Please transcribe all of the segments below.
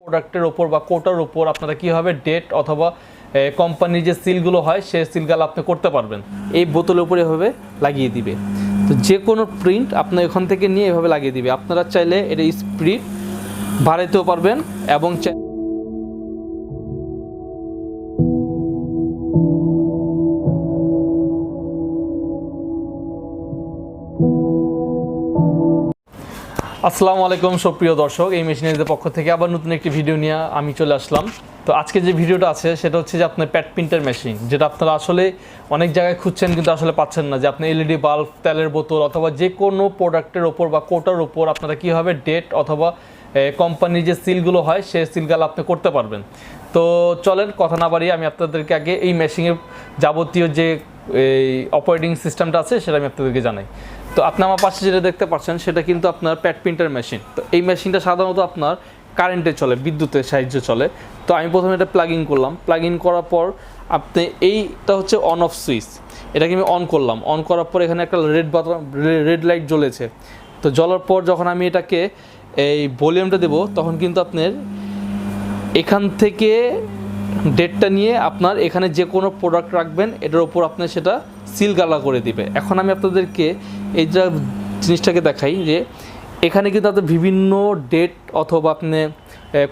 প্রোডাক্টের ওপর বা কোটার উপর আপনারা কীভাবে ডেট অথবা কোম্পানির যে সিলগুলো হয় সেই সিলগুলো আপনি করতে পারবেন। এই বোতলের উপরে এভাবে লাগিয়ে দিবে। তো যে কোনো প্রিন্ট আপনার এখান থেকে নিয়ে এভাবে লাগিয়ে দিবে। আপনারা চাইলে এটা স্পিড বাড়াইতেও পারবেন এবং আসসালামু আলাইকুম সুপ্রিয় দর্শক, এই মেশিনারিজের পক্ষ থেকে আবার নতুন একটি ভিডিও নিয়ে আমি চলে আসলাম। তো আজকে যে ভিডিওটা আছে সেটা হচ্ছে যে আপনার প্যাড প্রিন্টার মেশিন, যেটা আপনারা আসলে অনেক জায়গায় খুঁজছেন কিন্তু আসলে পাচ্ছেন না, যে আপনি এলইডি বাল্ব, তেলের বোতল অথবা যে কোনো প্রোডাক্টের ওপর বা কোটার ওপর আপনারা কীভাবে ডেট অথবা কোম্পানির যে সিলগুলো হয় সেই সিলগুলো আপনি করতে পারবেন। তো চলেন কথা না বাড়িয়ে আমি আপনাদেরকে আগে এই মেশিনের যাবতীয় যে এই অপারেটিং সিস্টেমটা আছে সেটা আমি আপনাদেরকে জানাই। তো আপনি আমার পাশে যেটা দেখতে পাচ্ছেন সেটা কিন্তু আপনার প্যাড প্রিন্টার মেশিন। তো এই মেশিনটা সাধারণত আপনার কারেন্টে চলে, বিদ্যুতের সাহায্যে চলে। তো আমি প্রথমে এটা প্লাগ ইন করলাম। প্লাগ ইন করার পর আপনি এইটা হচ্ছে অন অফ সুইচ, এটাকে আমি অন করলাম। অন করার পর এখানে একটা রেড লাইট জ্বলেছে। তো জ্বলার পর যখন আমি এটাকে এই ভলিউমটা দেবো তখন কিন্তু আপনার এখান থেকে ডেটটা নিয়ে আপনার এখানে যে কোনো প্রোডাক্ট রাখবেন এটার ওপর আপনার সেটা সিল গালা করে দিবে। এখন আমি আপনাদেরকে এই যে জিনিসটাকে দেখাই, যে এখানে কিন্তু আপনার বিভিন্ন ডেট অথবা আপনি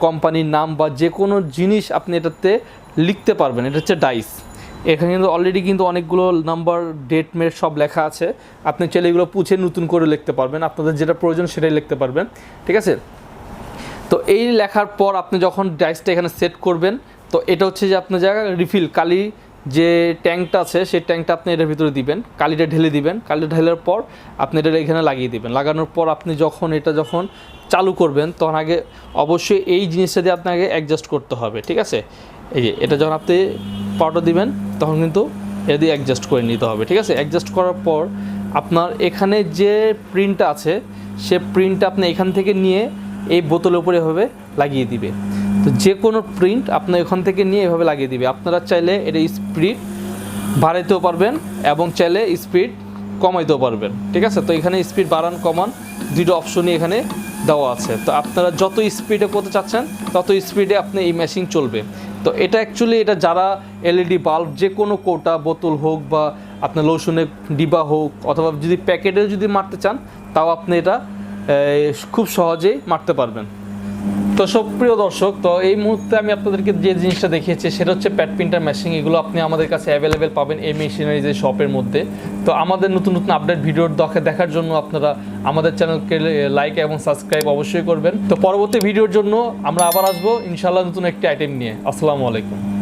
কোম্পানির নাম বা যে কোনো জিনিস আপনি এটাতে লিখতে পারবেন। এটা হচ্ছে ডাইস। এখানে কিন্তু অলরেডি কিন্তু অনেকগুলো নাম্বার, ডেট মেট সব লেখা আছে। আপনি চাইলে এগুলো পুছে নতুন করে লিখতে পারবেন, আপনাদের যেটা প্রয়োজন সেটাই লিখতে পারবেন, ঠিক আছে। তো এই লেখার পর আপনি যখন ডাইসটা এখানে সেট করবেন, তো এটা হচ্ছে যে আপনার জায়গায় রিফিল কালি যে ট্যাঙ্কটা আছে সেই ট্যাঙ্কটা আপনি এটার ভিতরে দিবেন, কালিটা ঢেলে দিবেন। কালিটা ঢেলার পর আপনি এটা এখানে লাগিয়ে দিবেন। লাগানোর পর আপনি যখন এটা চালু করবেন তখন আগে অবশ্যই এই জিনিসটা দিয়ে আপনাকে অ্যাডজাস্ট করতে হবে, ঠিক আছে। এই যে এটা যখন আপনি পাউডার দিবেন তখন কিন্তু এটা দিয়ে অ্যাডজাস্ট করে নিতে হবে, ঠিক আছে। অ্যাডজাস্ট করার পর আপনার এখানে যে প্রিন্টটা আছে সে প্রিন্টটা আপনি এখান থেকে নিয়ে এই বোতলের উপরে এভাবে লাগিয়ে দিবে। তো যে কোনো প্রিন্ট আপনার এখান থেকে নিয়ে এভাবে লাগিয়ে দিবে। আপনারা চাইলে এটা স্পিড বাড়াইতেও পারবেন এবং চাইলে স্পিড কমাইতেও পারবেন, ঠিক আছে। তো এখানে স্পিড বাড়ান কমান দুটো অপশনই এখানে দেওয়া আছে। তো আপনারা যত স্পিডে করতে চাচ্ছেন তত স্পিডে আপনি এই মেশিন চলবে। তো এটা অ্যাকচুয়ালি এটা যারা এলইডি বাল্ব, যে কোনো কোটা বোতল হোক বা আপনার লোশনের ডিবা হোক অথবা যদি প্যাকেটে যদি মারতে চান তাও আপনি এটা খুব সহজেই মারতে পারবেন। তো সুপ্রিয় দর্শক, তো এই মুহূর্তে আমি আপনাদেরকে যে জিনিসটা দেখিয়েছি সেটা হচ্ছে প্যাড প্রিন্টার মেশিন। এগুলো আপনি আমাদের কাছে অ্যাভেলেবেল পাবেন এই মেশিনারিজের শপের মধ্যে। তো আমাদের নতুন নতুন আপডেট ভিডিওর দেখার জন্য আপনারা আমাদের চ্যানেলকে লাইক এবং সাবস্ক্রাইব অবশ্যই করবেন। তো পরবর্তী ভিডিওর জন্য আমরা আবার আসবো ইনশাআল্লাহ নতুন একটি আইটেম নিয়ে। আসসালামু আলাইকুম।